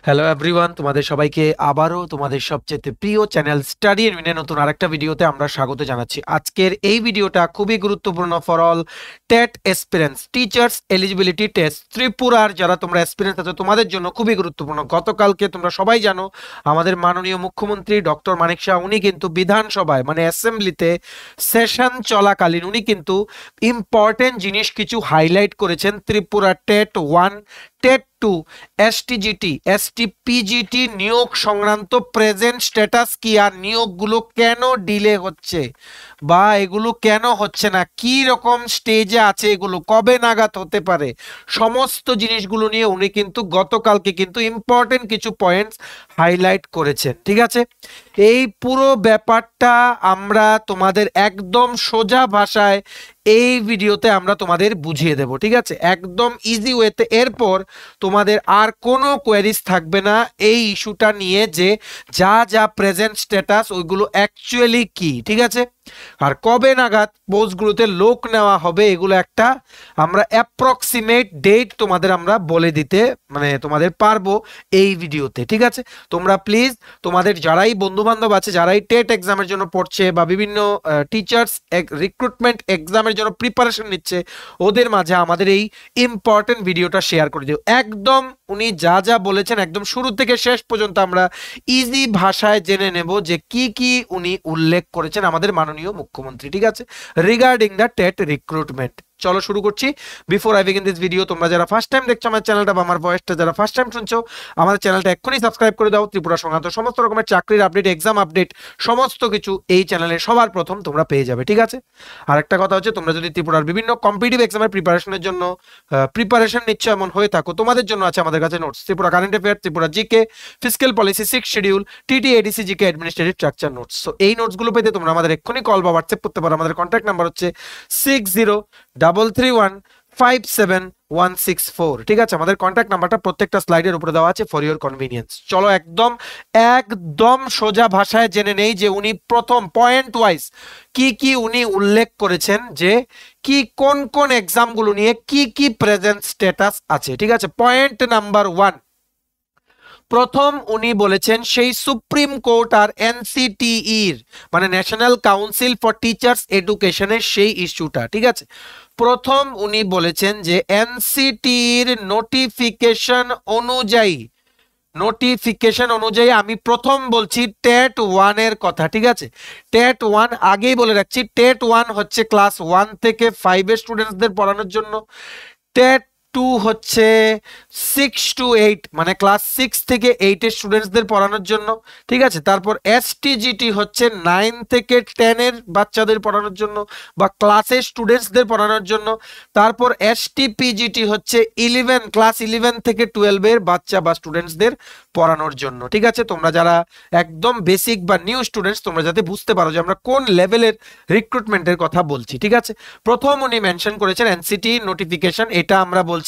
Hello everyone, তোমাদের সবাইকে আবারও তোমাদের সবচেয়ে প্রিয় চ্যানেল স্টাডি ইন নতুন আরেকটা ভিডিওতে আমরা স্বাগত জানাচ্ছি। আজকের এই ভিডিওটা খুবই গুরুত্বপূর্ণ for all TET aspirants teachers eligibility test ত্রিপুরার যারা তোমরা এসপিরেন্টস আছো তোমাদের জন্য খুবই গুরুত্বপূর্ণ। গতকালকে তোমরা সবাই জানো আমাদের মাননীয় মুখ্যমন্ত্রী ডক্টর মানিক শাহ উনি কিন্তু বিধানসভায় মানে অ্যাসেম্বলিতে সেশন চলাকালীন উনি কিন্তু ইম্পর্টেন্ট জিনিস কিছু হাইলাইট করেছেন। Tripura TET 1, TET 2, STGT, STPGT নিয়োগ সংক্রান্ত প্রেজেন্ট স্ট্যাটাস কি, আর নিয়োগগুলো কেন ডিলে হচ্ছে বা এগুলো কেন হচ্ছে না, কি রকম স্টেজে আছে, এগুলো কবে নাগাদ হতে পারে, সমস্ত জিনিসগুলো নিয়ে উনি কিন্তু গতকালকে কিন্তু ইম্পর্টেন্ট কিছু পয়েন্টস হাইলাইট করেছেন। ঠিক আছে, এই পুরো ব্যাপারটা আমরা তোমাদের একদম সোজা ভাষায় এই ভিডিওতে আমরা তোমাদের বুঝিয়ে দেব। ঠিক আছে, একদম ইজি ওয়েতে। এরপর তোমাদের আর কোনো কোয়েরিজ থাকবে না এই ইস্যুটা নিয়ে যে যা যা প্রেজেন্ট স্ট্যাটাস ওইগুলো অ্যাকচুয়ালি কি। ঠিক আছে, আর কবে নাগাদ পোস্টগুলোতে লোক নেওয়া হবে এগুলো একটা আমরা অ্যাপ্রক্সিমেট ডেট তোমাদের আমরা বলে দিতে মানে তোমাদের পারবো এই ভিডিওতে। ঠিক আছে, তোমরা প্লিজ তোমাদের যারাই বন্ধু বান্ধব আছে যারাই টেট এক্সামের জন্য পড়ছে বা বিভিন্ন টিচার্স রিক্রুটমেন্ট এক্সামের জন্য প্রিপারেশন নিচ্ছে ওদের মাঝে আমাদের এই ইম্পর্টেন্ট ভিডিওটা শেয়ার করে দিও। একদম উনি যা যা বলেছেন একদম শুরু থেকে শেষ পর্যন্ত আমরা ইজি ভাষায় জেনে নেব যে কি কি উনি উল্লেখ করেছেন আমাদের মাননীয় মুখ্যমন্ত্রী। ঠিক আছে, রিগার্ডিং দ্য টেট রিক্রুটমেন্ট। চলো শুরু করছি। Before I begin this video, তোমরা যারা ফার্স্ট টাইম দেখছো আমার চ্যানেলটা বা আমার ভয়েসটা যারা ফার্স্ট টাইম শুনছো আমাদের চ্যানেলটা এক্ষুনি সাবস্ক্রাইব করে দাও। ত্রিপুরা সংক্রান্ত সমস্ত রকমের চাকরির আপডেট, এক্সাম আপডেট সমস্ত কিছু এই চ্যানেলে সবার প্রথম তোমরা পেয়ে যাবে। ঠিক আছে, আর একটা কথা হচ্ছে তোমরা যদি ত্রিপুরার বিভিন্ন কম্পিটিটিভ এক্সামের প্রিপারেশনের জন্য প্রিপারেশন নিচ্ছ এমন হয়ে থাকো তোমাদের জন্য আছে আমাদের কাছে notes, Tripura current affair, Tripura GK, fiscal policy, 6 schedule, TT ADC GK administrative structure notes. So এই নোটসগুলো পেতে তোমরা আমাদের এক্ষুনি কল বা হোয়াটসঅ্যাপ করতে পারো। আমাদের কন্ট্যাক্ট নাম্বার হচ্ছে 6033157164। ঠিক আছে, আমাদের কন্ট্যাক্ট নাম্বারটা প্রত্যেকটা স্লাইডের উপরে দেওয়া আছে ফর ইওর কনভিনিয়েন্স। চলো একদম একদম সোজা ভাষায় জেনে নেই যে উনি প্রথম পয়েন্ট ওয়াইজ কি কি উনি উল্লেখ করেছেন যে কি কোন কোন এক্সামগুলো নিয়ে কি কি প্রেজেন্ট স্ট্যাটাস আছে। ঠিক আছে, পয়েন্ট নাম্বার 1, প্রথম উনি বলেছেন সেই সুপ্রিম কোর্ট আর এনসিটিইর মানে ন্যাশনাল কাউন্সিল ফর টিচার্স এডুকেশনের সেই ইস্যুটা। ঠিক আছে, প্রথম উনি বলেছেন যে এনসিটির নোটিফিকেশন অনুযায়ী আমি প্রথম বলছি টেট 1 এর কথা। ঠিক আছে, টেট 1 আগেই বলে রাখছি, টেট 1 হচ্ছে ক্লাস 1 থেকে 5 এর স্টুডেন্টসদের পড়ানোর জন্য, টেট 2 হচ্ছে 6 to 8 মানে ক্লাস 6 থেকে 8 এর স্টুডেন্টসদের পড়ানোর জন্য। ঠিক আছে, তারপর এসটিজিটি হচ্ছে 9 থেকে 10 এর বাচ্চাদের পড়ানোর জন্য বা ক্লাসের স্টুডেন্টসদের পড়ানোর জন্য। তারপর এসটিপিজিটি হচ্ছে ক্লাস 11 থেকে 12 এর বাচ্চা বা স্টুডেন্টসদের পড়ানোর জন্য। ঠিক আছে, তোমরা যারা একদম বেসিক বা নিউ স্টুডেন্টস তোমরা যাতে বুঝতে পারো যে আমরা কোন লেভেলের রিক্রুটমেন্টের কথা বলছি। ঠিক আছে, প্রথম উনি মেনশন করেছেন এনসিটি নোটিফিকেশন, এটা আমরা বলছি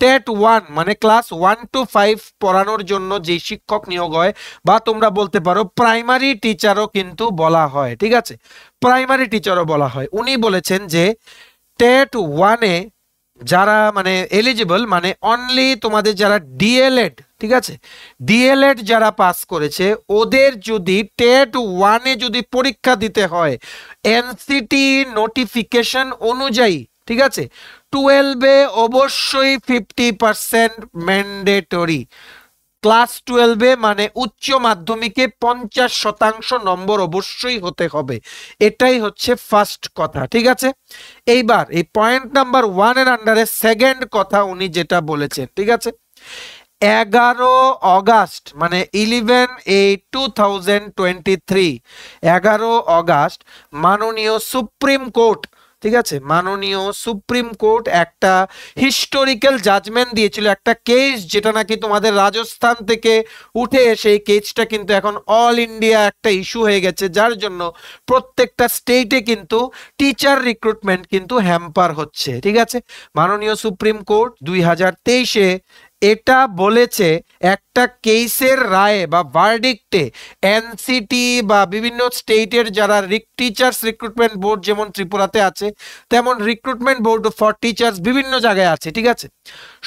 টেট 1 মানে ক্লাস 1 to 5 পড়ানোর জন্য যে শিক্ষক নিয়োগ হয় বা তোমরা বলতে পারো প্রাইমারি টিচারও কিন্তু বলা হয়। ঠিক আছে, প্রাইমারি টিচারও বলা হয়। উনি বলেছেন যে টেট 1 এ যারা মানে এলিজিবল মানে অনলি তোমাদের যারা ডিএলএড, ঠিক আছে, ডিএলএড যারা পাস করেছে ওদের যদি টেট 1 এ যদি পরীক্ষা দিতে হয় এনসিটি নোটিফিকেশন অনুযায়ী, ঠিক আছে, 12 এ অবশ্যই 50% ম্যান্ডেটরি। ক্লাস 12 এ মানে উচ্চ মাধ্যমিকে 50% নম্বর অবশ্যই হতে হবে, এটাই হচ্ছে ফার্স্ট কথা। ঠিক আছে, এইবার এই পয়েন্ট নাম্বার 1 এর আন্ডারে সেকেন্ড কথা উনি যেটা বলেছেন, ঠিক আছে, 11 অগাস্ট মানে 11/8/2023 11 অগাস্ট মাননীয় সুপ্রিম কোর্ট, ঠিক আছে, মাননীয় সুপ্রিম কোর্ট একটা হিস্টোরিক্যাল জাজমেন্ট দিয়েছিল, একটা কেস যেটা নাকি তোমাদের রাজস্থান থেকে উঠে এসে এই কেসটা কিন্তু এখন অল ইন্ডিয়া একটা ইস্যু হয়ে গেছে, যার জন্য প্রত্যেকটা স্টেটে কিন্তু টিচার রিক্রুটমেন্ট কিন্তু হ্যাম্পার হচ্ছে। ঠিক আছে, মাননীয় সুপ্রিম কোর্ট 2023-এ এটা বলেছে একটা কেসের রায়ে বা ভার্ডিক্টে এনসিটি বা বিভিন্ন স্টেটের যারা টিচার্স রিক্রুটমেন্ট বোর্ড যেমন ত্রিপুরাতে আছে, তেমন রিক্রুটমেন্ট বোর্ড ফর টিচার্স বিভিন্ন জায়গায় আছে, ঠিক আছে।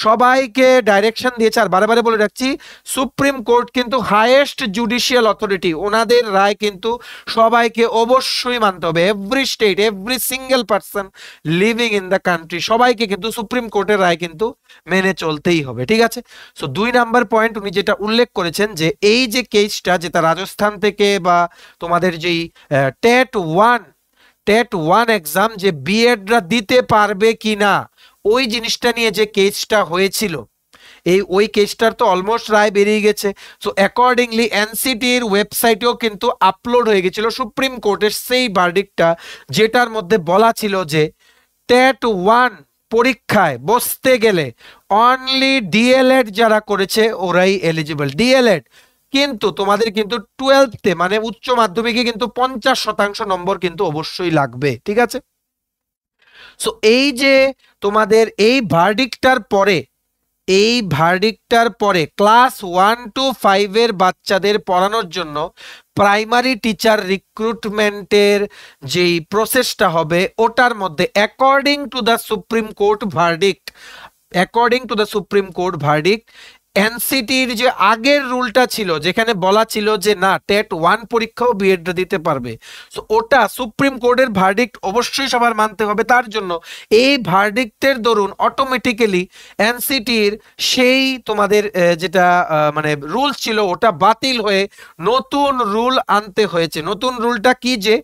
সবাইকে ডাইরেকশন দিয়েছে। আর বারে বারে বলে রাখছি, সুপ্রিম কোর্ট কিন্তু হাইয়েস্ট জুডিশিয়াল অথরিটি, ওনাদের রায় কিন্তু সবাইকে অবশ্যই মানতে হবে। Every state, every single person living in the country, সবাইকে কিন্তু সুপ্রিম কোর্টের রায় কিন্তু মেনে চলতেই হবে, ঠিক আছে। সো 2 নাম্বার পয়েন্ট উনি যেটা উল্লেখ করেছেন যে এই যে কেসটা যেটা রাজস্থান থেকে বা তোমাদের যেই টেট 1 এক্সাম যে বিএডরা দিতে পারবে কিনা ওই জিনিসটা নিয়ে যে কেসটা হয়েছিল, ওই কেসটার তো অলমোস্ট রায় বেরিয়ে গেছে। সো অ্যাকর্ডিংলি এনসিটির ওয়েবসাইটেও কিন্তু আপলোড হয়ে গেছিল সুপ্রিম কোর্টের সেই ভার্ডিক্টটা, যেটার মধ্যে বলা ছিল যে টেট 1 পরীক্ষায় বসতে গেলে অনলি ডিএলএড যারা করেছে ওরাই এলিজিবল, ডিএলএড। কিন্তু তোমাদের কিন্তু 12তে মানে উচ্চ মাধ্যমিকে কিন্তু 50% নম্বর কিন্তু অবশ্যই লাগবে, ঠিক আছে। সো এই যে তোমাদের এই ভার্ডিক্টটার পরে ক্লাস 1 to 5 এর বাচ্চাদের পড়ানোর জন্য প্রাইমারি টিচার রিক্রুটমেন্টের যেই প্রসেসটা হবে ওটার মধ্যে according to the supreme court verdict এনসিটির যে আগের রুলটা ছিল যেখানে বলা ছিল যে না টেট 1 পরীক্ষাও বিএড দিতে পারবে, সো ওটা সুপ্রিম কোর্টের ভার্ডিক্ট অবশ্যই সবার মানতে হবে। তার জন্য এই ভার্ডিক্টের দরুন অটোমেটিক্যালি এনসিটির সেই তোমাদের যেটা মানে রুলস ছিল ওটা বাতিল হয়ে নতুন রুল আনতে হয়েছে। নতুন রুলটা কি, যে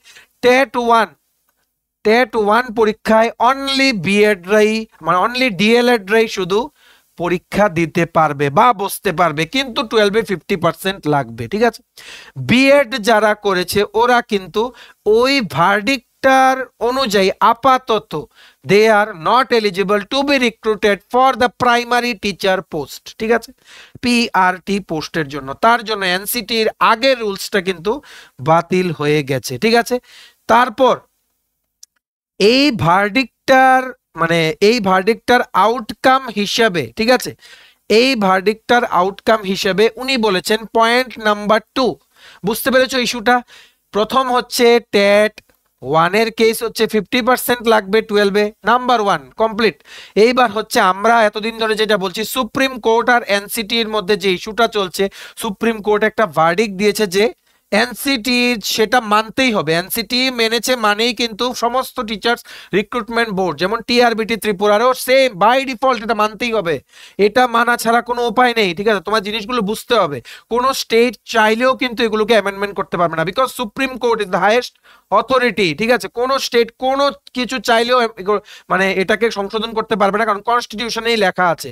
টেট 1 পরীক্ষায় অনলি বিএডরাই মানে অনলি ডিএলএডরাই শুধু পরীক্ষা দিতে পারবে বা বসতে পারবে, কিন্তু 12-এ 50% লাগবে, ঠিক আছে। বিএড যারা করেছে ওরা কিন্তু ওই ভার্ডিক্টার অনুযায়ী আপাতত they are not eligible to be recruited for the primary teacher post, ঠিক আছে, পিআরটি পোস্টের জন্য। তার জন্য এনসিটির আগের রুলসটা কিন্তু বাতিল হয়ে গেছে, ঠিক আছে। তারপর এই ভার্ডিক্টার আউটকাম হিসাবে, ঠিক আছে, এই ভার্ডিক্টার আউটকাম হিসাবে উনি বলেছেন পয়েন্ট নাম্বার 2, বুঝতে পেরেছো ইস্যুটা? প্রথম হচ্ছে টেট 1 এর কেস হচ্ছে 50% লাগবে 12-এ, নাম্বার 1 কমপ্লিট। এইবার হচ্ছে আমরা এতদিন ধরে যেটা বলছি, সুপ্রিম কোর্ট আর এনসিটির মধ্যে যে ইস্যুটা চলছে, সুপ্রিম কোর্ট একটা ভার্ডিক্ট দিয়েছে যে এনসিটি সেটা মানতেই হবে। এনসিটি মেনেছে মানেই কিন্তু সমস্ত টিচার্স রিক্রুটমেন্ট বোর্ড যেমন টিআরবিটি ত্রিপুরারও সেম বাই ডিফল্ট এটা মানতেই হবে, এটা মানা ছাড়া কোনো উপায় নেই, ঠিক আছে। তোমার জিনিসগুলো বুঝতে হবে, কোনো স্টেট চাইলেও কিন্তু এগুলোকে অ্যামেন্ডমেন্ট করতে পারবে না, because supreme court is the highest authority, ঠিক আছে। কোনো স্টেট কোনো কিছু চাইলেও মানে এটাকে সংশোধন করতে পারবে না, কারণ কনস্টিটিউশনেই লেখা আছে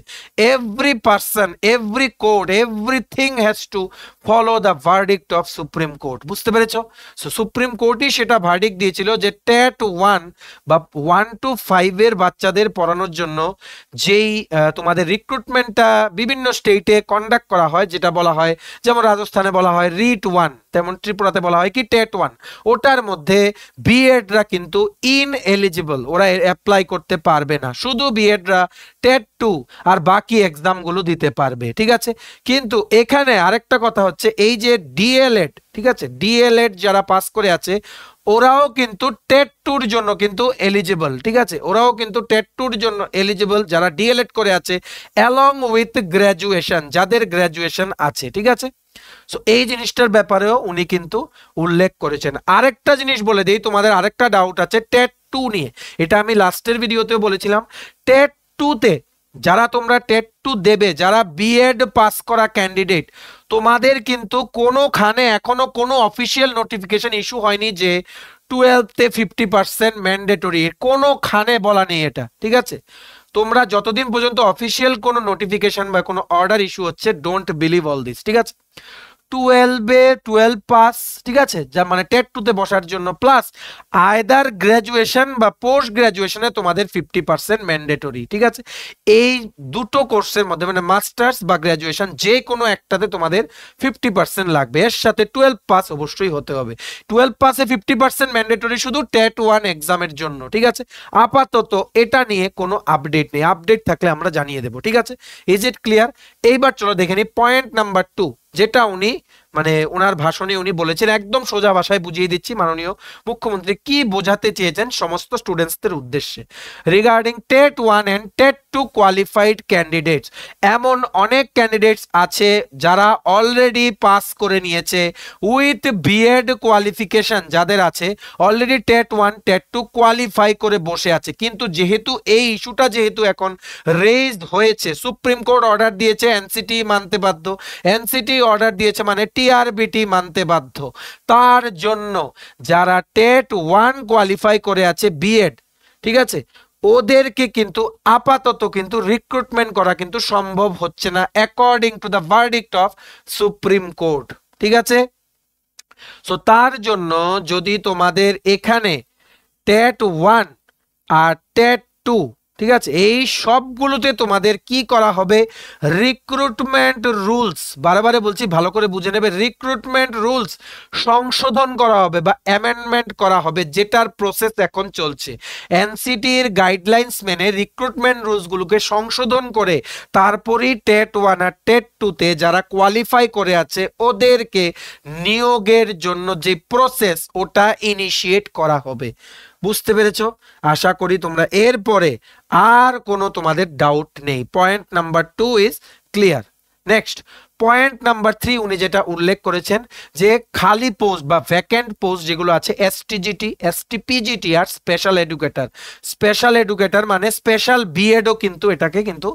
every person, every court, everything has to follow the verdict of supreme court, বুঝতে পেরেছো? সো সুপ্রিম কোর্টই সেটা ভার্ডিক্ট দিয়েছিল যে টেট 1 বা 1 to 5 এর বাচ্চাদের পড়ানোর জন্য যেই তোমাদের রিক্রুটমেন্টটা বিভিন্ন স্টেটে কন্ডাক্ট করা হয়, যেটা বলা হয় যেমন রাজস্থানে বলা হয় রিট 1, তেমন ত্রিপুরাতে বলা হয় কি টেট 1, ওটার মধ্যে বিএডরা কিন্তু ইনএলিজিবল, ওরা অ্যাপ্লাই করতে পারবে না, শুধু বিএডরা টেট 2 আর বাকি এক্সামগুলো দিতে পারবে, ঠিক আছে। কিন্তু এখানে আরেকটা কথা হচ্ছে, এই যে ডিএলএড, ঠিক আছে, ডিএলএড যারা পাস করে আছে ওরাও কিন্তু টেট 2 এর জন্য কিন্তু এলিজিবল, ঠিক আছে, ওরাও কিন্তু টেট 2 এর জন্য এলিজিবল যারা ডিএলএড করে আছে অ্যালং উইথ গ্র্যাজুয়েশন, যাদের গ্র্যাজুয়েশন আছে, ঠিক আছে। সো এই জিনিসটার ব্যাপারেও উনি কিন্তু উল্লেখ করেছেন। আরেকটা জিনিস বলে দিই, তোমাদের আরেকটা ডাউট আছে টেট 2 নিয়ে, এটা আমি লাস্টের ভিডিওতেও বলেছিলাম। টেট 2-তে যারা তোমরা টেট 2 দেবে, যারা বিএড পাস করা ক্যান্ডিডেট, তোমাদের কিন্তু কোনোখানে এখনো কোনো অফিসিয়াল নোটিফিকেশন ইস্যু হয়নি যে 12তে 50% ম্যান্ডেটরি, কোনোখানে বলা নেই এটা, ঠিক আছে। তোমরা যতদিন পর্যন্ত অফিসিয়াল কোনো নোটিফিকেশন বা কোনো অর্ডার ইস্যু হচ্ছে, ডোন্ট বিলিভ অল দিস, ঠিক আছে। 12 পাস, ঠিক আছে, যা মানে টেট 2 তে বসার জন্য, প্লাস আইদার গ্রাজুয়েশন বা পোস্ট গ্রাজুয়েশনে তোমাদের 50% ম্যান্ডেটরি, ঠিক আছে। এই দুটো কোর্সের মধ্যে মানে মাস্টার্স বা গ্রাজুয়েশন যে কোনো একটাতে তোমাদের 50% লাগবে, এর সাথে 12 পাস অবশ্যই হতে হবে। 12 পাসে 50% ম্যান্ডেটরি শুধু টেট 1 এক্সামের জন্য, ঠিক আছে। আপাতত এটা নিয়ে কোনো আপডেট নেই, আপডেট থাকলে আমরা জানিয়ে দেবো, ঠিক আছে। Is it clear? এইবার চলো দেখে নিই পয়েন্ট নাম্বার 2, যেটা উনি মানে ওনার ভাষণে উনি বলেছেন, একদম সোজা ভাষায় বুঝিয়ে দিচ্ছি মাননীয় মুখ্যমন্ত্রী কি বোঝাতে চেয়েছেন সমস্ত স্টুডেন্টসদের উদ্দেশ্যে। Regarding TET 1 and TET 2 qualified candidates, এমন অনেক ক্যান্ডিডেটস আছে যারা অলরেডি পাস করে নিয়েছে উইথ বিএড কোয়ালিফিকেশন, যাদের আছে অলরেডি টেট 1 টেট 2 কোয়ালিফাই করে বসে আছে, কিন্তু যেহেতু এই ইস্যুটা যেহেতু এখন রেজড হয়েছে, সুপ্রিম কোর্ট অর্ডার দিয়েছে এনসিটি মানতে বাধ্য, এনসিটি অর্ডার দিয়েছে মানে টিআরবিটি মানতে বাধ্য, তার জন্য যারা টেট 1 কোয়ালিফাই করে আছে বিএড, ঠিক আছে, ওদেরকে কিন্তু আপাতত কিন্তু রিক্রুটমেন্ট করা কিন্তু সম্ভব হচ্ছে না according to the verdict of supreme court, ঠিক আছে। সো তার জন্য যদি তোমাদের এখানে টেট 1 আর টেট 2, ঠিক আছে, এই সবগুলোতে তোমাদের কি করা হবে, রিক্রুটমেন্ট রুলস, বারবারে বলছি ভালো করে বুঝে নেবে, রিক্রুটমেন্ট রুলস সংশোধন করা হবে বা অ্যামেন্ডমেন্ট করা হবে, যেটার প্রসেস এখন চলছে। এনসিটির গাইডলাইন্স মেনে রিক্রুটমেন্ট রুলসগুলোকে সংশোধন করে তারপরেই টেট 1 আর টেট 2 তে যারা কোয়ালিফাই করে আছে ওদেরকে নিয়োগের জন্য যে প্রসেস ওটা ইনিশিয়েট করা হবে। বুঝতে পেরেছো? আশা করি তোমরা এরপরে আর কোনো তোমাদের ডাউট নেই। Point number 2 is clear. Next point number 3 উনি যেটা উল্লেখ করেছেন যে খালি পোস্ট বা ভ্যাকেন্ট পোস্ট যেগুলো আছে এসটিজিটি, এসটিপিজিটি আর স্পেশাল এডুকেটর, স্পেশাল এডুকেটর মানে স্পেশাল বিএডও কিন্তু এটাকে কিন্তু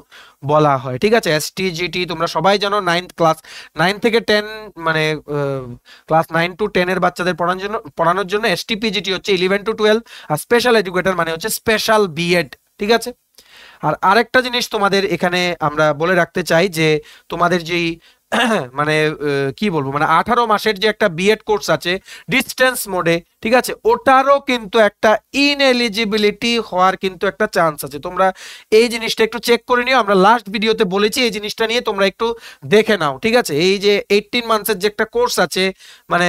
বলা হয়, ঠিক আছে। এসটিজিটি তোমরা সবাই জানো, ক্লাস 9 থেকে 10 মানে ক্লাস 9 টু 10 এর বাচ্চাদের পড়ানোর জন্য এসটিপিজিটি হচ্ছে 11 টু 12, আর স্পেশাল এডুকেটর মানে হচ্ছে স্পেশাল বিএড, ঠিক আছে। আর আরেকটা জিনিস তোমাদের এখানে আমরা বলে রাখতে চাই যে তোমাদের যেই মানে কি বলবো মানে 18 মাসের যে একটা বিএড কোর্স আছে ডিস্টেন্স মোডে, ঠিক আছে, ওটারও কিন্তু একটা ইনএলিজিবিলিটি হওয়ার কিন্তু একটা চান্স আছে। তোমরা এই জিনিসটা একটু চেক করে নিও, আমরা লাস্ট ভিডিওতে বলেছি এই জিনিসটা নিয়ে, তোমরা একটু দেখে নাও, ঠিক আছে। এই যে 18 মান্থসের যে একটা কোর্স আছে মানে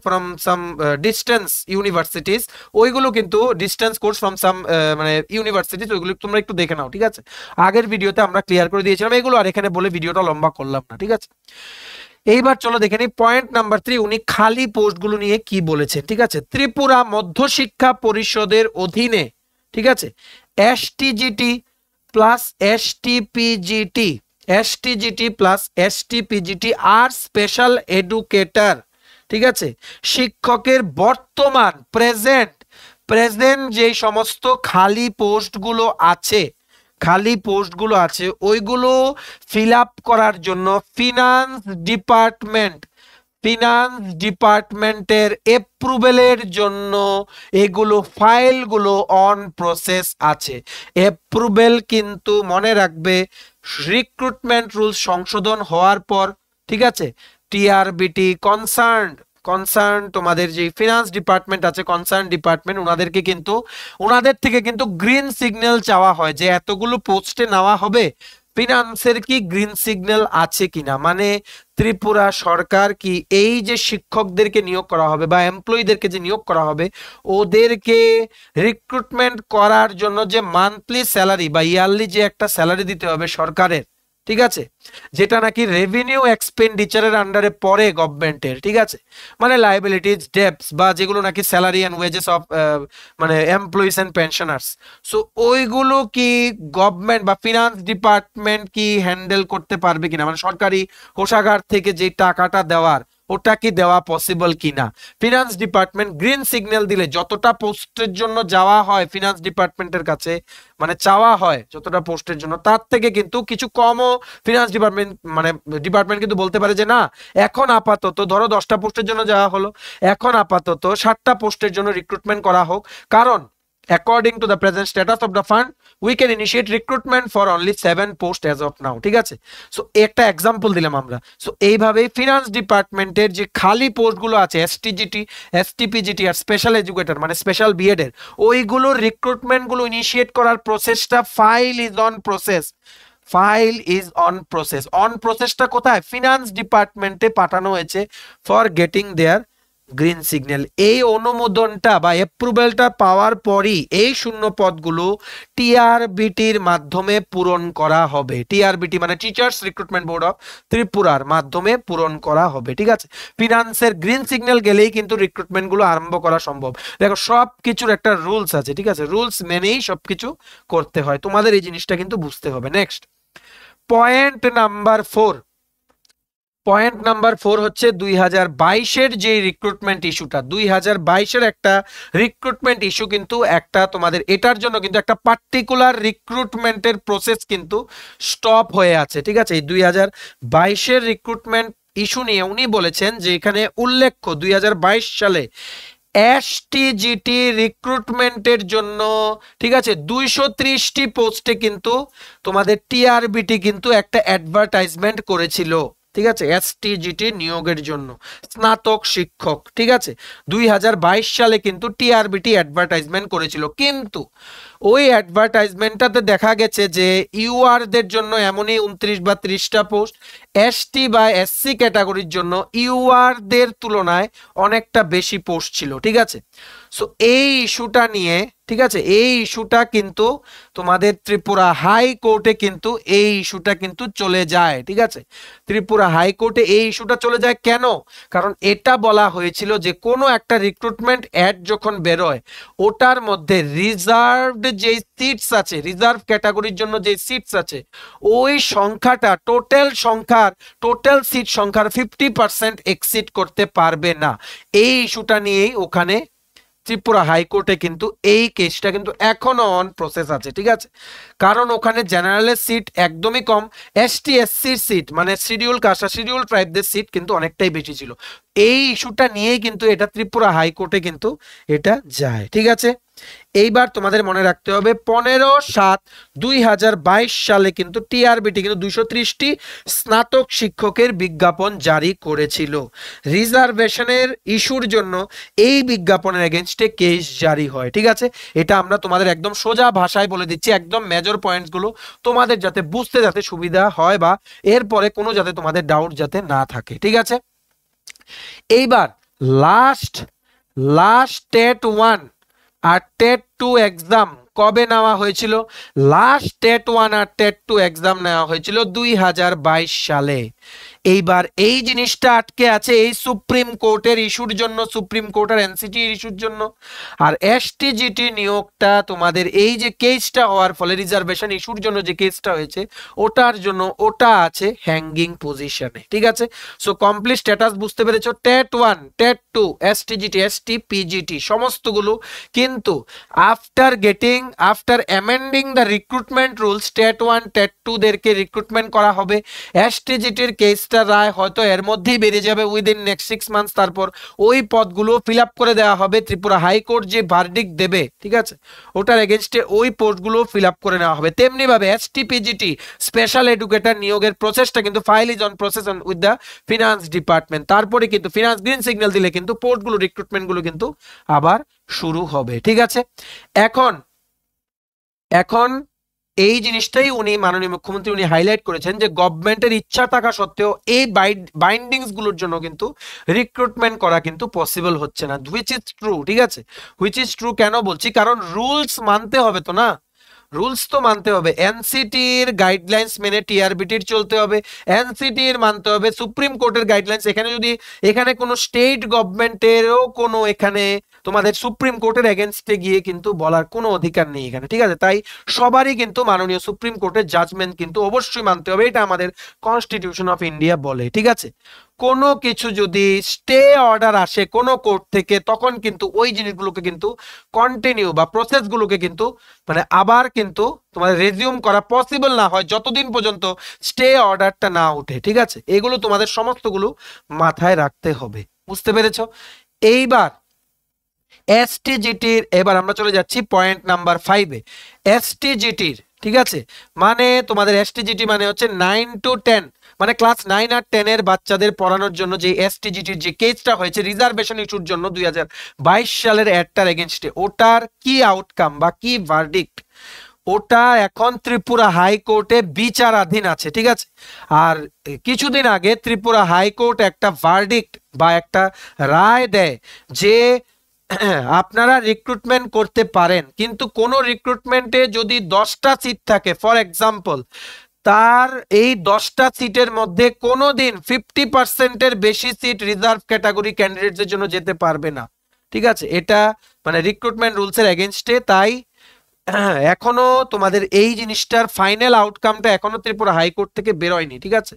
ফ্রম সাম ডিস্টেন্স ইউনিভার্সিটিস, ওইগুলো কিন্তু ডিস্টেন্স কোর্স ফ্রম সাম মানে ইউনিভার্সিটিস, ওইগুলো তোমরা একটু দেখে নাও, ঠিক আছে। আগের ভিডিওতে আমরা ক্লিয়ার করে দিয়েছিলাম এগুলো, আর এখানে বলে ভিডিওটা লম্বা করলাম না, ঠিক আছে। এইবার চলো দেখে নিই পয়েন্ট নাম্বার 3 উনি খালি পোস্টগুলো নিয়ে কি বলেছেন, ঠিক আছে। ত্রিপুরা মধ্যশিক্ষা পরিষদের অধীনে, ঠিক আছে, STGT plus STPGT, STGT plus STPGT আর স্পেশাল এডুকেটর, ঠিক আছে, শিক্ষকের বর্তমান প্রেজেন্ট যে সমস্ত খালি পোস্টগুলো আছে, খালি পোস্টগুলো আছে ওইগুলো ফিল আপ করার জন্য ফিনান্স ডিপার্টমেন্টের অ্যাপ্রুভেলের জন্য এগুলো ফাইলগুলো অন প্রসেস আছে। অ্যাপ্রুভেল কিন্তু মনে রাখবে রিক্রুটমেন্ট রুলস সংশোধন হওয়ার পর, ঠিক আছে, টিআরবিটি কনসার্ন তোমাদের যে ফিনান্স ডিপার্টমেন্ট আছে, কনসার্ন ডিপার্টমেন্ট, ওনাদের থেকে কিন্তু গ্রিন সিগন্যাল চাওয়া হয় যে এতগুলো পোস্টে নেওয়া হবে, ফিনান্সের কি গ্রিন সিগন্যাল আছে কিনা, মানে ত্রিপুরা সরকার কি এই যে শিক্ষকদেরকে নিয়োগ করা হবে বা এমপ্লয়ীদেরকে যে নিয়োগ করা হবে ওদেরকে রিক্রুটমেন্ট করার জন্য যে মান্থলি স্যালারি বা ইয়ারলি যে একটা স্যালারি দিতে হবে সরকারের, ঠিক আছে, যেটা নাকি রেভিনিউ এক্সপেন্ডিচারের আন্ডারে পড়ে গভর্নমেন্টের, ঠিক আছে, মানে লায়াবিলিটিজ ডেপস বা যেগুলো নাকি স্যালারি এন্ড ওয়েজেস অফ মানে এমপ্লয়িজ এন্ড পেনশনার্স, সো ওইগুলো কি গভর্নমেন্ট বা ফিনান্স ডিপার্টমেন্ট কি হ্যান্ডেল করতে পারবে কিনা, মানে সরকারি কোষাগার থেকে যে টাকাটা দেওয়ার ওটা কি দেওয়া পসিবল কিনা। ফিনান্স ডিপার্টমেন্ট গ্রিন সিগন্যাল দিলে যতটা পোস্টের জন্য যাওয়া হয় ফিনান্স ডিপার্টমেন্টের কাছে, মানে চাওয়া হয় যতটা পোস্টের জন্য, তার থেকে কিন্তু কিছু কমও ফিনান্স ডিপার্টমেন্ট কিন্তু বলতে পারে যে না, এখন আপাতত ধরো 10টা পোস্টের জন্য যাওয়া হলো, এখন আপাতত 60টা পোস্টের জন্য রিক্রুটমেন্ট করা হোক, কারণ according to the present status of the fund we can initiate recruitment for only 7 posts as of now, ঠিক আছে। সো একটা এক্সাম্পল দিলাম আমরা। সো এইভাবে ফিনান্স ডিপার্টমেন্টের যে খালি পোস্টগুলো আছে এসটিজিটি, এসটিপিজিটি আর স্পেশাল এডুকেটর মানে স্পেশাল বিএড এর ওইগুলোর রিক্রুটমেন্টগুলো ইনিশিয়েট করার প্রসেসটা file is on process, file is on process. On প্রসেসটা কোথায়? ফিনান্স ডিপার্টমেন্টে পাঠানো হয়েছে for getting their green signal. এই অনুমোদনটা বা অ্যাপ্রুভালটা পাওয়ার পরই এই শূন্য পদগুলো টিআরবিটির মাধ্যমে পূরণ করা হবে। টিআরবিটি মানে টিচার্স রিক্রুটমেন্ট বোর্ড অফ ত্রিপুরার মাধ্যমে পূরণ করা হবে, ঠিক আছে। ফিনান্সের গ্রিন সিগন্যাল গেলেই কিন্তু রিক্রুটমেন্ট গুলো আরম্ভ করা সম্ভব। দেখো সব কিছুর একটা রুলস আছে, ঠিক আছে, রুলস মেনেই সবকিছু করতে হয়, তোমাদের এই জিনিসটা কিন্তু বুঝতে হবে। Next point number 4, point number 4 হচ্ছে 2022-এর যে রিক্রুটমেন্ট ইস্যুটা, 2022-এর একটা রিক্রুটমেন্ট ইস্যু কিন্তু একটা তোমাদের এটার জন্য কিন্তু একটা পার্টিকুলার রিক্রুটমেন্টের প্রসেস কিন্তু স্টপ হয়ে আছে, ঠিক আছে। এই 2022-এর রিক্রুটমেন্ট ইস্যু নিয়ে উনি বলেছেন যে এখানে উল্লেখ্য 2022 সালে এসটিজিটি রিক্রুটমেন্টের জন্য, ঠিক আছে, 230টি পোস্টে কিন্তু তোমাদের টিআরবিটি কিন্তু একটা অ্যাডভার্টাইজমেন্ট করেছিল, ঠিক আছে, এসটিজিটি নিয়োগের জন্য স্নাতক শিক্ষক, ঠিক আছে। 2022 সালে কিন্তু টিআরবিটি অ্যাডভার্টাইজমেন্ট করেছিল, কিন্তু ওই অ্যাডভার্টাইজমেন্টটাতে দেখা গেছে যে ইউআরদের জন্য এমনই 29 বা 30টা পোস্ট, এসটি বা এসসি ক্যাটাগরির জন্য ইউআরদের তুলনায় অনেকটা বেশি পোস্ট ছিল, ঠিক আছে। সো এই ইস্যুটা নিয়ে, ঠিক আছে, এই ইস্যুটা কিন্তু তোমাদের ত্রিপুরা হাইকোর্টে কিন্তু এই ইস্যুটা কিন্তু চলে যায়, ঠিক আছে। ত্রিপুরা হাইকোর্টে এই ইস্যুটা চলে যায় কেন? কারণ এটা বলা হয়েছিল যে কোনো একটা রিক্রুটমেন্ট অ্যাড যখন বেরোয় ওটার মধ্যে রিজার্ভড যে সিটস আছে, রিজার্ভ ক্যাটাগরির জন্য যে সিটস আছে ওই সংখ্যাটা টোটাল সিট সংখ্যার 50% এক্সিড করতে পারবে না। এই ইস্যুটা নিয়েই ওখানে ত্রিপুরা হাইকোর্টে কিন্তু এই কেসটা কিন্তু এখনো অন প্রসেস আছে, ঠিক আছে। কারণ ওখানে জেনারেলের সিট একদমই কম, এসটি এসসির সিট মানে শিডিউল কাস্ট শিডিউল ট্রাইবদের সিট কিন্তু অনেকটাই বেশি ছিল। এই ইস্যুটা নিয়েই কিন্তু এটা ত্রিপুরা হাইকোর্টে কিন্তু এটা যায়, ঠিক আছে। এইবার তোমাদের মনে রাখতে হবে 15/7/2022 সালে কিন্তু টিআরবিটি কিন্তু 230টি স্নাতক শিক্ষকের বিজ্ঞাপন জারি করেছিল। রিজার্ভেশনের ইস্যুর জন্য এই বিজ্ঞাপনের এগেইনস্টে কেস জারি হয়, ঠিক আছে। এটা আমরা তোমাদের একদম সোজা ভাষায় বলে দিচ্ছি, একদম মেজর পয়েন্টস গুলো তোমাদের যাতে বুঝতে যাতে সুবিধা হয় বা এরপরে কোনো যাতে তোমাদের ডাউট যাতে না থাকে, ঠিক আছে। এইবার লাস্ট টেট 1 আর টেট 2 এক্সাম কবে নেওয়া হয়েছিল? লাস্ট টেট 1 আর টেট 2 এক্সাম নেওয়া হয়েছিল 2022 সালে। এইবার এই জিনিসটা আটকে আছে এই সুপ্রিম কোর্টের ইস্যুর জন্য, সুপ্রিম কোর্টের এনসিটি ইস্যুর জন্য। আর এসটিজিটি নিয়োগটা তোমাদের এই যে কেসটা হওয়ার ফলে রিজার্ভেশন ইস্যুর জন্য যে কেসটা হয়েছে ওটার জন্য ওটা আছে হ্যাঙ্গিং পজিশনে, ঠিক আছে। সো কমপ্লিট স্ট্যাটাস বুঝতে পেরেছো। টেট 1 টেট 2 এসটিজিটি এসটিপিজিটি সমস্তগুলো কিন্তু after amending the recruitment rules TET 1 TET 2 দেরকে রিক্রুটমেন্ট করা হবে। এসটিজিটির কেসটা রায় হয়তো এর মধ্যেই বেরিয়ে যাবে উইদিন নেক্সট 6 মান্থস, তারপর ওই পদগুলো ফিল আপ করে দেওয়া হবে। ত্রিপুরা হাইকোর্ট যে ভার্ডিক্ট দেবে, ঠিক আছে, ওটার এগেইনস্টে ওই পোস্টগুলো ফিল আপ করে নেওয়া হবে। তেমনি ভাবে এসটিপিজিটি স্পেশাল এডুকেটর নিয়োগের প্রসেসটা কিন্তু file is on process on with the finance department. তারপরে কিন্তু ফিনান্স গ্রিন সিগন্যাল দিলে কিন্তু পোস্টগুলো রিক্রুটমেন্টগুলো কিন্তু আবার শুরু হবে, ঠিক আছে। এখন এই জিনিসটাই উনি মাননীয় মুখ্যমন্ত্রী উনি হাইলাইট করেছেন যে গভর্নমেন্টের ইচ্ছা থাকা সত্ত্বেও এই বাইন্ডিংস গুলোর জন্য কিন্তু রিক্রুটমেন্ট করা কিন্তু পসিবল হচ্ছে না, হুইচ ইজ ট্রু, ঠিক আছে। হুইচ ইজ ট্রু কেন বলছি? কারণ রুলস মানতে হবে তো না, রুলস তো মানতে হবে। এনসিটির গাইডলাইন্স মেনে টিআরবিটির চলতে হবে, এনসিটির মানতে হবে সুপ্রিম কোর্টের গাইডলাইন্স। এখানে কোনো স্টেট গভর্নমেন্টেরও কোনো এখানে তোমাদের সুপ্রিম কোর্টের এগেনস্টে গিয়ে কিন্তু বলার কোনো অধিকার নেই এখানে, ঠিক আছে। তাই সবারই কিন্তু মাননীয় সুপ্রিম কোর্টের জাজমেন্ট কিন্তু অবশ্যই মানতে হবে, এটা আমাদের কনস্টিটিউশন অফ ইন্ডিয়া বলে, ঠিক আছে। কোনো কিছু যদি স্টে অর্ডার আসে কোনো কোর্ট থেকে তখন কিন্তু ওই জিনিসগুলোকে কিন্তু কন্টিনিউ বা প্রসেসগুলোকে কিন্তু মানে আবার কিন্তু তোমাদের রেজিউম করা পসিবল না হয় যতদিন পর্যন্ত স্টে অর্ডারটা না ওঠে, ঠিক আছে। এগুলো তোমাদের সমস্তগুলো মাথায় রাখতে হবে, বুঝতে পেরেছো? এইবার এসটিজিটির এবার আমরা চলে যাচ্ছি পয়েন্ট নাম্বার 5-এ। এসটিজিটির ঠিক আছে, মানে তোমাদের এসটিজিটি মানে হচ্ছে 9 to 10, মানে ক্লাস 9 আর 10 এর বাচ্চাদের পড়ানোর জন্য যে এসটিজিটির যে কেসটা হয়েছে রিজার্ভেশন ইস্যুর জন্য 2022 সালের অ্যাডটার এগেইনস্টে, ওটার কি আউটকাম বা কি ভার্ডিক্ট, ওটা এখন ত্রিপুরা হাইকোর্টে বিচারাধীন আছে। ঠিক আছে, আর কিছুদিন আগে ত্রিপুরা হাইকোর্ট একটা ভার্ডিক্ট বা একটা রায় দেয় যে আপনারা রিক্রুটমেন্ট করতে পারেন, কিন্তু কোন রিক্রুটমেন্টে যদি 10টা সিট থাকে, ফর এক্সাম্পল, তার এই 10টা সিটের মধ্যে কোনোদিন 50%-এর বেশি সিট রিজার্ভ ক্যাটাগরি ক্যান্ডিডেটদের জন্য যেতে পারবে না। ঠিক আছে, এটা মানে রিক্রুটমেন্ট রুলসের এগেইনস্টে। তাই এখনো তোমাদের এই জিনিসটার ফাইনাল আউটকামটা এখনো ত্রিপুরা হাইকোর্ট থেকে বেরোয়নি। ঠিক আছে,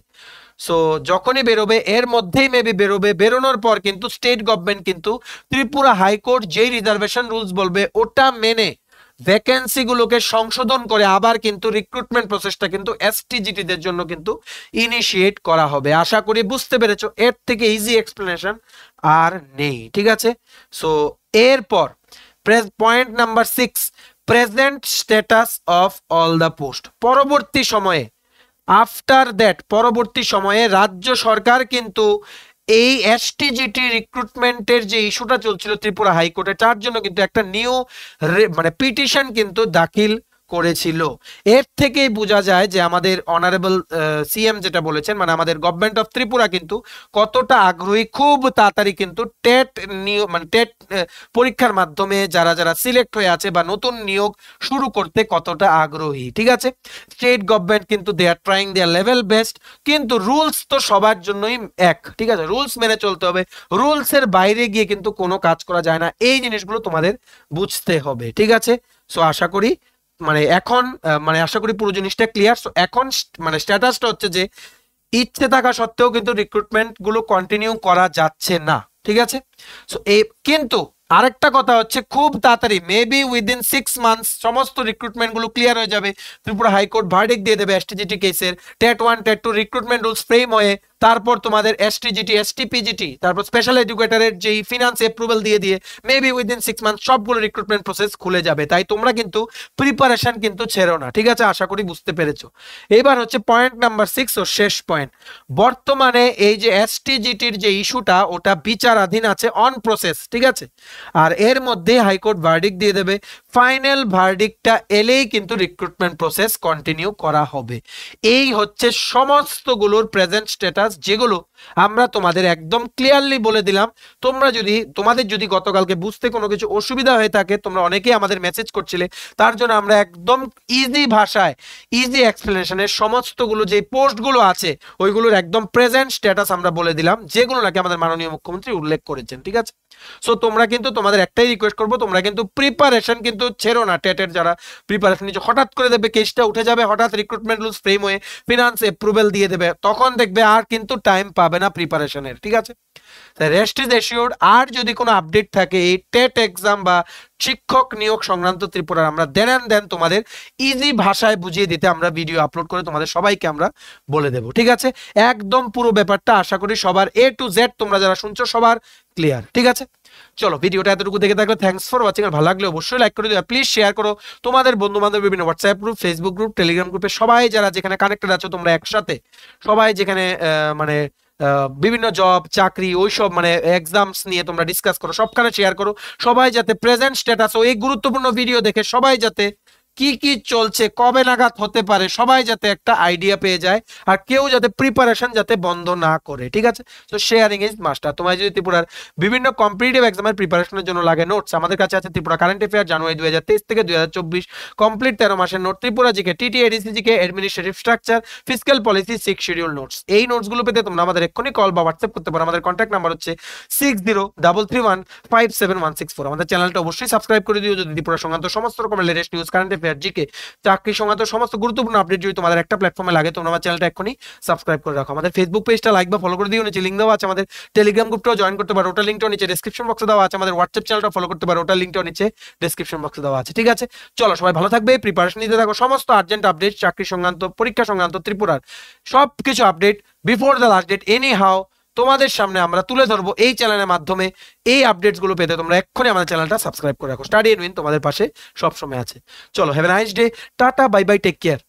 সো যখনই বেরোবে এর মধ্যেই মেবি বেরোবে, বেরোনোর পর কিন্তু স্টেট গভর্নমেন্ট কিন্তু ত্রিপুরা হাইকোর্ট যেই রিজার্ভেশন রুলস বলবে ওটা মেনে ভ্যাকেন্সি গুলোকে সংশোধন করে আবার কিন্তু রিক্রুটমেন্ট প্রসেসটা কিন্তু এসটিজিটি দের জন্য কিন্তু ইনিশিয়েট করা হবে। আশা করি বুঝতে পেরেছো, এর থেকে ইজি এক্সপ্লেনেশন আর নেই। ঠিক আছে, সো এরপর point number 6, present status of all the post. পরবর্তী সময়ে আফটার দ্যাট, পরবর্তী সময়ে রাজ্য সরকার কিন্তু এই এসটিজিটি রিক্রুটমেন্টের যে ইস্যুটা চলছিল ত্রিপুরা হাইকোর্টে, তার জন্য কিন্তু একটা নিউ মানে পিটিশন কিন্তু দাখিল করেছিল। এর থেকেই বোঝা যায় যে আমাদের অনারেবল সিএম যেটা বলেছেন, মানে আমাদের গভর্নমেন্ট অফ ত্রিপুরা কিন্তু কতটা আগ্রহী, খুব তাড়াতাড়ি কিন্তু টেট মানে টেট পরীক্ষার মাধ্যমে যারা যারা সিলেক্ট হয়ে আছে বা নতুন নিয়োগ শুরু করতে কতটা আগ্রহী। ঠিক আছে, স্টেট গভর্নমেন্ট কিন্তু they are trying their level best, কিন্তু রুলস তো সবার জন্যই এক। ঠিক আছে, রুলস মেনে চলতে হবে, রুলসের বাইরে গিয়ে কিন্তু কোনো কাজ করা যায় না। এই জিনিসগুলো তোমাদের বুঝতে হবে। ঠিক আছে, সো আশা করি মানে এখন মানে আশা করি পুরো জিনিসটা ক্লিয়ার। সো এখন মানে স্ট্যাটাসটা হচ্ছে যে ইচ্ছে থাকা সত্ত্বেও কিন্তু রিক্রুটমেন্ট গুলো কন্টিনিউ করা যাচ্ছে না। ঠিক আছে, সো এই কিন্তু আরেকটা কথা হচ্ছে খুব তাড়াতাড়ি মেবি উইদিন 6 মান্থস সমস্ত রিক্রুটমেন্ট গুলো ক্লিয়ার হয়ে যাবে। ত্রিপুরা হাইকোর্ট ভার্ডিক্ট দিয়ে দেবে এসটিজিটি কেসের, TET 1 TET 2 recruitment rules frame হয়ে তারপর তোমাদের এসটিজিটি এসটিপিজিটি তারপর স্পেশাল এডুকেটরের যেই ফিনান্স অ্যাপ্রুভাল দিয়ে দিয়ে মেবি উইদিন 6 মান্থস সবগুলো রিক্রুটমেন্ট প্রসেস খুলে যাবে। তাই তোমরা কিন্তু প্রিপারেশন কিন্তু ছেড়ো না। ঠিক আছে, আশা করি বুঝতে পেরেছো। এবার হচ্ছে পয়েন্ট নাম্বার 6 ও শেষ পয়েন্ট। বর্তমানে এই যে এসটিজিটির যে ইস্যুটা ওটা বিচারাধীন আছে, অন প্রসেস। ঠিক আছে, আর এর মধ্যে হাইকোর্ট ভার্ডিক্ট দিয়ে দেবে, ফাইনাল ভার্ডিক্টটা এলেই কিন্তু রিক্রুটমেন্ট প্রসেস কন্টিনিউ করা হবে। এই হচ্ছে সমস্তগুলোর প্রেজেন্ট স্ট্যাটাস, যেগুলো আমরা তোমাদের একদম ক্লিয়ারলি বলে দিলাম। তোমাদের যদি গতকালকে বুঝতে কোনো কিছু অসুবিধা হয়ে থাকে, তোমরা অনেকেই আমাদের মেসেজ করছিলে, তার জন্য আমরা একদম ইজি ভাষায় ইজি এক্সপ্লেনেশনে সমস্তগুলো যে পোস্টগুলো আছে ওইগুলোর একদম প্রেজেন্ট স্ট্যাটাস আমরা বলে দিলাম, যেগুলো নাকি আমাদের মাননীয় মুখ্যমন্ত্রী উল্লেখ করেছেন। ঠিক আছে, সো তোমরা কিন্তু তোমাদের একটাই রিকোয়েস্ট করবো, তোমরা কিন্তু প্রিপারেশন কিন্তু ছেড়ো না। টেটের যারা প্রিপারেশন নিচ্ছে, হঠাৎ করে দেবে কেসটা উঠে যাবে, হঠাৎ রিক্রুটমেন্ট রুলস ফ্রেম হয়ে ফিনান্স অ্যাপ্রুভাল দিয়ে দেবে, তখন দেখবে আর কিন্তু টাইম পাবে না প্রিপারেশনের। ঠিক আছে, রেস্ট ইজ এশিওর্ড। আর যদি কোনো আপডেট থাকে এই টেট এক্সাম বা শিক্ষক নিয়োগ সংক্রান্ত ত্রিপুরার, আমরা দেন তোমাদের ইজি ভাষায় বুঝিয়ে দিতে আমরা ভিডিও আপলোড করে তোমাদের সবাইকে আমরা বলে দেব। ঠিক আছে, একদম পুরো ব্যাপারটা আশা করি সবার A to Z তোমরা যারা শুনছো সবার ক্লিয়ার। ঠিক আছে, চলো ভিডিওটা এতটুকু দেখে থাকলে থ্যাঙ্কস ফর ওয়াচিং। আর ভালো লাগলে অবশ্যই লাইক করে দিও, প্লিজ শেয়ার করো তোমাদের বন্ধু বান্ধব বিভিন্ন WhatsApp group, Facebook group, Telegram গ্রুপে সবাই যারা যেখানে কানেক্টেড আছো তোমরা একসাথে, সবাই যেখানে মানে বিভিন্ন জব চাকরি ওইসব মানে এক্সামস নিয়ে তোমরা ডিসকাস করো, সবখানে শেয়ার করো। সবাই যাতে প্রেজেন্ট স্ট্যাটাস ও এই গুরুত্বপূর্ণ ভিডিও দেখে সবাই যাতে কি কি চলছে, কবে নাগাদ হতে পারে, সবাই যাতে একটা আইডিয়া পেয়ে যায়, আর কেউ যাতে প্রিপারেশন যাতে বন্ধ না করে। ঠিক আছে, তো শেয়ারিং ইজ মাস্টার। তোমার যদি ত্রিপুরার বিভিন্ন কম্পিটিটিভ এক্সামের প্রিপারেশনের জন্য লাগে নোটস, আমাদের কাছে আছে ত্রিপুরা কারেন্ট অ্যাফেয়ার জানুয়ারি 2023 থেকে 2024 কমপ্লিট 13 মাসের note, Tripura GK, TT ADC GK, administrative structure, fiscal policy, 6 schedule notes. এই নোটসগুলো পেতে তোমরা আমাদের এক্ষুনি কল বা হোয়াটসঅ্যাপ করতে পারো। আমাদের কন্ট্যাক্ট নাম্বার হচ্ছে 6033157164। আমাদের চ্যানেলটা অবশ্যই সাবস্ক্রাইব করে দিও যদি ত্রিপুরা সংক্রান্ত সমস্ত রকমের latest news, current affair, GK, চাকরি সংক্রান্ত সমস্ত গুরুত্বপূর্ণ আপডেট যদি তোমাদের একটা প্ল্যাটফর্মে লাগে, তোমরা আমার চ্যানেলটা এখনই সাবস্ক্রাইব করে রাখো। আমাদের ফেসবুক পেজটা লাইক বা ফলো করে দিও, নিচে লিংক দেওয়া আছে। আমাদের টেলিগ্রাম গ্রুপটাও জয়েন করতে পারো, ওটা লিংকটাও নিচে ডেসক্রিপশন বক্সে দেওয়া আছে। আমাদের হোয়াটসঅ্যাপ চ্যানেলটা ফলো করতে পারো, ওটা লিংকটাও নিচে ডেসক্রিপশন বক্সে দেওয়া আছে। ঠিক আছে, চলো সবাই ভালো থাকবে, প্রিপারেশন নিতে থাকো। সমস্ত আর্জেন্ট আপডেট, চাকরি সংক্রান্ত, পরীক্ষা সংক্রান্ত, ত্রিপুরার সবকিছু update before the last date anyhow তোমাদের সামনে আমরা তুলে ধরবো এই চ্যানেলের মাধ্যমে। এই আপডেটসগুলো পেতে তোমরা এক্ষুনি আমাদের চ্যানেলটা সাবস্ক্রাইব করে রাখো। স্টাডি এন্ড উইন তোমাদের পাশে সবসময় আছে। চলো, have a nice day, tata, bye bye, take care.